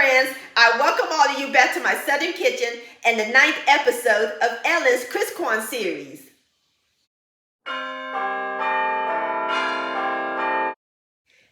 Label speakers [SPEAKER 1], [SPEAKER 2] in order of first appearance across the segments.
[SPEAKER 1] friends, I welcome all of you back to my Southern Kitchen and the 9th episode of Ellen's ChristKwan Series.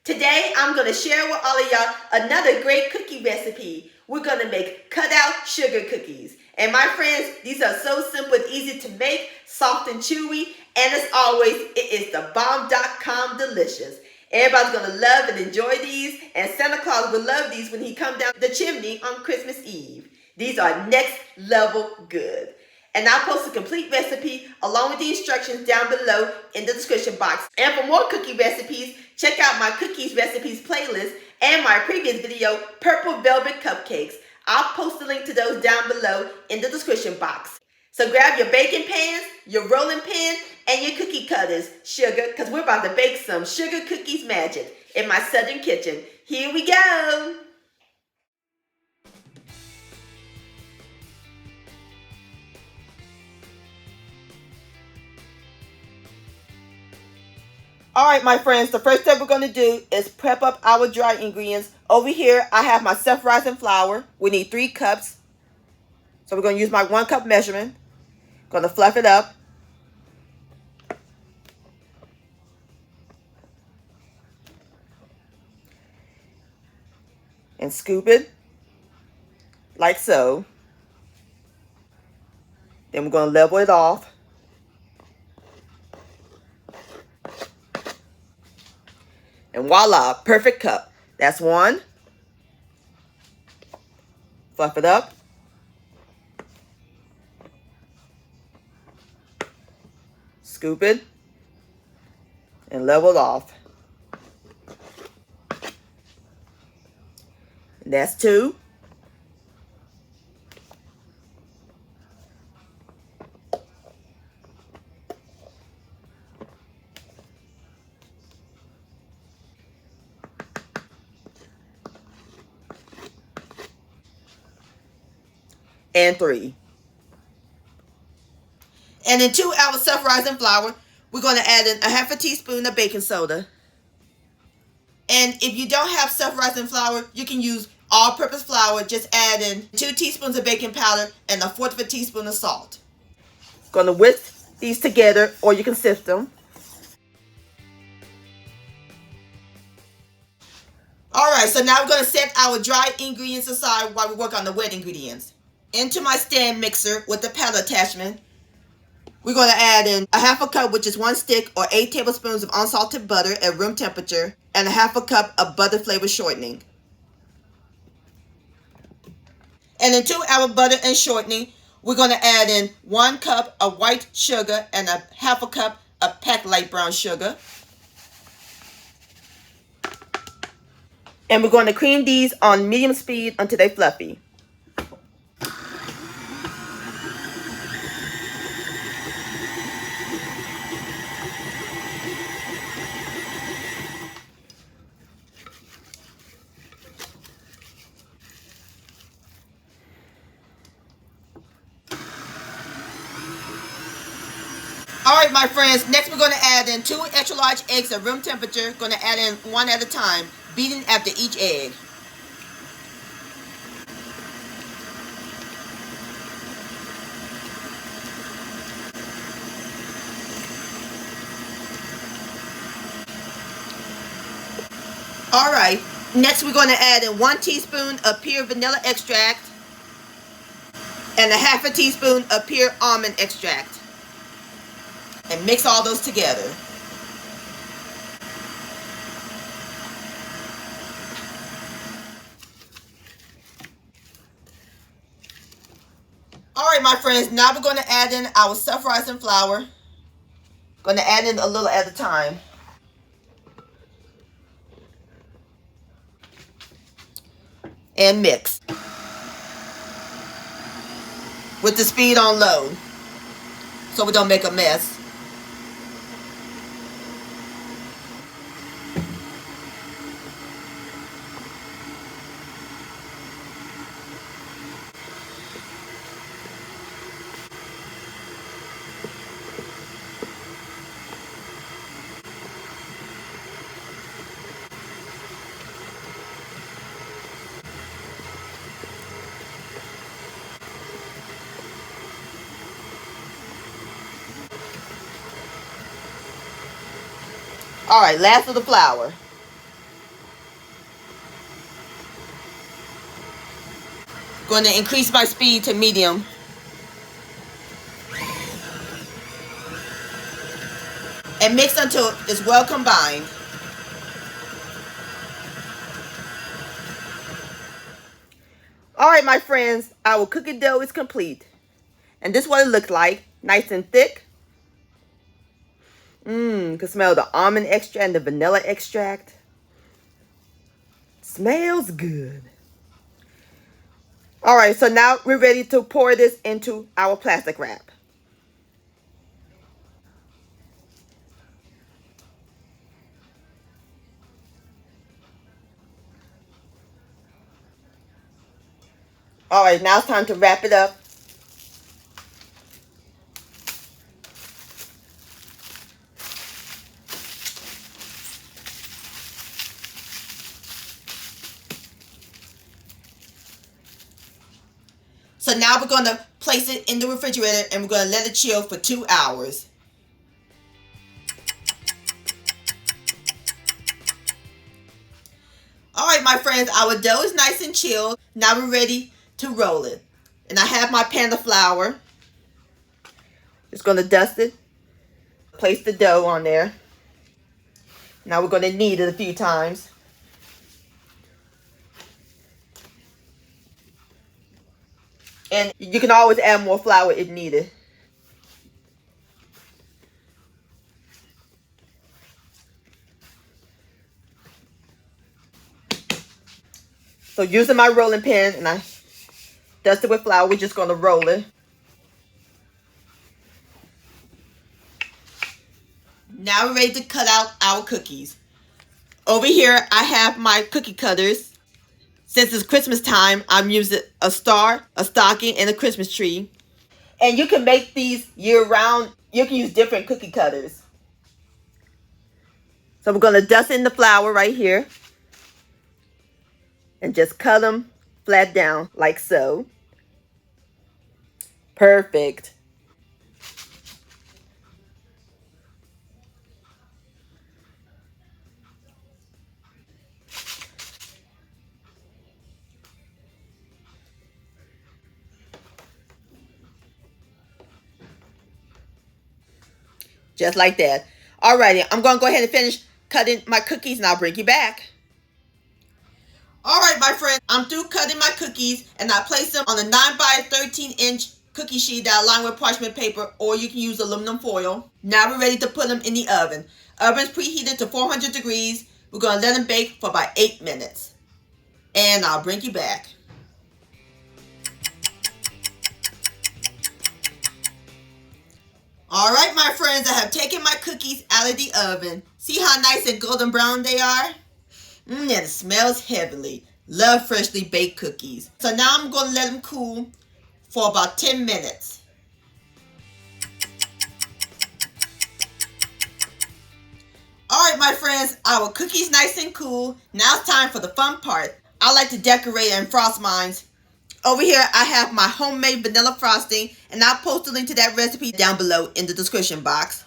[SPEAKER 1] Today, I'm going to share with all of y'all another great cookie recipe. We're going to make cutout sugar cookies. And my friends, these are so simple and easy to make, soft and chewy, and as always, it is the bomb.com delicious. Everybody's going to love and enjoy these, and Santa Claus will love these when he comes down the chimney on Christmas Eve. These are next level good. And I'll post a complete recipe along with the instructions down below in the description box. And for more cookie recipes, check out my cookies recipes playlist and my previous video, Purple Velvet Cupcakes. I'll post the link to those down below in the description box. So grab your baking pans, your rolling pin, and your cookie cutters, sugar, because we're about to bake some sugar cookies magic in my Southern kitchen. Here we go. Alright my friends, the first step we're going to do is prep up our dry ingredients. Over here I have my self-rising flour. We need 3 cups. So we're going to use my 1 cup measurement. Going to fluff it up. And scoop it like so. Then we're going to level it off. And voila, perfect cup. That's 1. Fluff it up. Scoop it. And level it off. And that's 2. And 3. And into our self-rising flour, we're going to add in 1/2 teaspoon of baking soda. And if you don't have self-rising flour, you can use all-purpose flour. Just add in 2 teaspoons of baking powder and 1/4 teaspoon of salt. Going to whisk these together, or you can sift them. Alright, so now we're going to set our dry ingredients aside while we work on the wet ingredients. Into my stand mixer with the paddle attachment, we're going to add in 1/2 cup, which is 1 stick, or 8 tablespoons of unsalted butter at room temperature, and 1/2 cup of butter flavored shortening. And into our butter and shortening, we're going to add in 1 cup of white sugar and 1/2 cup of packed light brown sugar. And we're going to cream these on medium speed until they're fluffy. Alright my friends, next we're going to add in 2 extra large eggs at room temperature. Going to add in 1 at a time, beating after each egg. Alright, next we're going to add in 1 teaspoon of pure vanilla extract and 1/2 teaspoon of pure almond extract. And mix all those together. Alright my friends, now we're going to add in our self-rising flour. Going to add in a little at a time. And mix. With the speed on low, so we don't make a mess. All right, last of the flour. Going to increase my speed to medium. And mix until it's well combined. All right, my friends, our cookie dough is complete. And this is what it looks like. Nice and thick. You can smell the almond extract and the vanilla extract. Smells good. All right, so now we're ready to pour this into our plastic wrap. All right, now it's time to wrap it up. So now we're going to place it in the refrigerator and we're going to let it chill for 2 hours. All right, my friends, our dough is nice and chilled. Now we're ready to roll it. And I have my pan of flour. Just going to dust it. Place the dough on there. Now we're going to knead it a few times. And you can always add more flour if needed. So using my rolling pin, and I dust it with flour, we're just going to roll it. Now we're ready to cut out our cookies. Over here, I have my cookie cutters. Since it's Christmas time, I'm using a star, a stocking, and a Christmas tree. And you can make these year-round. You can use different cookie cutters. So we're going to dust in the flour right here. And just cut them flat down like so. Perfect. Just like that. Alrighty, I'm going to go ahead and finish cutting my cookies and I'll bring you back. Alright, my friends, I'm through cutting my cookies and I place them on a 9 by 13 inch cookie sheet that I line with parchment paper, or you can use aluminum foil. Now we're ready to put them in the oven. Oven's preheated to 400 degrees. We're going to let them bake for about 8 minutes. And I'll bring you back. Alright, my friends, I have taken my cookies out of the oven. See how nice and golden brown they are? And it smells heavenly. Love freshly baked cookies. So now I'm going to let them cool for about 10 minutes. Alright, my friends, our cookies nice and cool. Now it's time for the fun part. I like to decorate and frost mine. Over here, I have my homemade vanilla frosting, and I'll post a link to that recipe down below in the description box.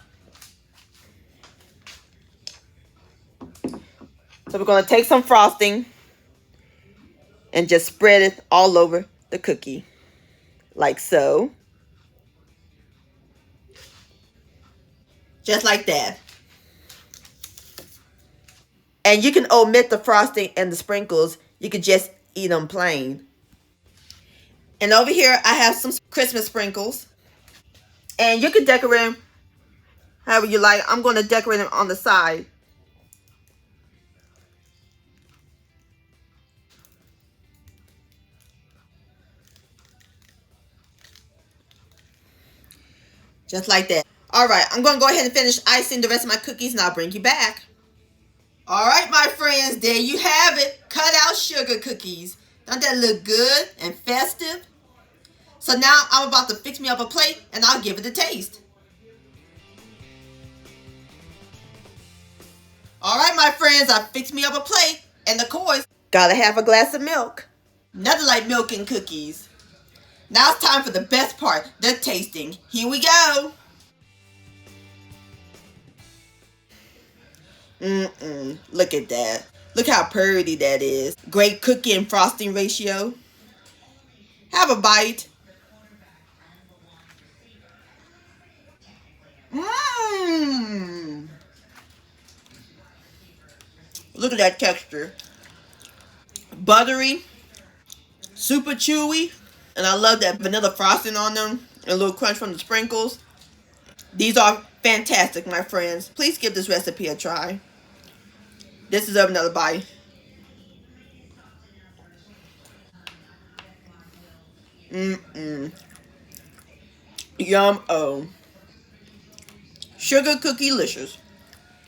[SPEAKER 1] So we're going to take some frosting and just spread it all over the cookie, like so. Just like that. And you can omit the frosting and the sprinkles. You can just eat them plain. And over here, I have some Christmas sprinkles. And you can decorate them however you like. I'm going to decorate them on the side. Just like that. Alright, I'm going to go ahead and finish icing the rest of my cookies and I'll bring you back. Alright, my friends, there you have it. Cut out sugar cookies. Don't that look good and festive? So now I'm about to fix me up a plate and I'll give it a taste. Alright, my friends, I fixed me up a plate. And of course, gotta have a glass of milk. Nothing like milk and cookies. Now it's time for the best part, the tasting. Here we go. Look at that. Look how pretty that is. Great cookie and frosting ratio. Have a bite. Mmm. Look at that texture. Buttery, super chewy, and I love that vanilla frosting on them and a little crunch from the sprinkles. These are fantastic, my friends. Please give this recipe a try. This is another bite. Yum-o. Sugar cookie licious.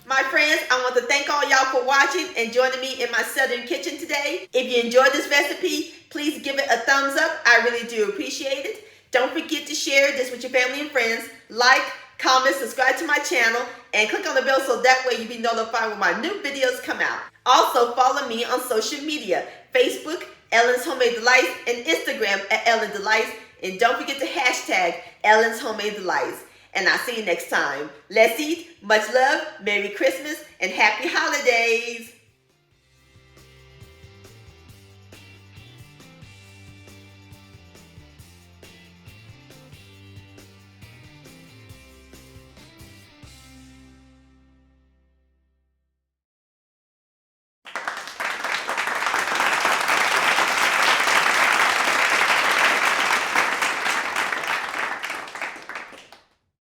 [SPEAKER 1] My friends, I want to thank all y'all for watching and joining me in my southern kitchen today. If you enjoyed this recipe, please give it a thumbs up. I really do appreciate it. Don't forget to share this with your family and friends. Like, comment, subscribe to my channel, and click on the bell so that way you'll be notified when my new videos come out. Also, follow me on social media, Facebook, Ellen's Homemade Delights, and Instagram at Ellen Delights. And don't forget to hashtag Ellen's Homemade Delights. And I'll see you next time. Let's eat. Much love. Merry Christmas and Happy Holidays.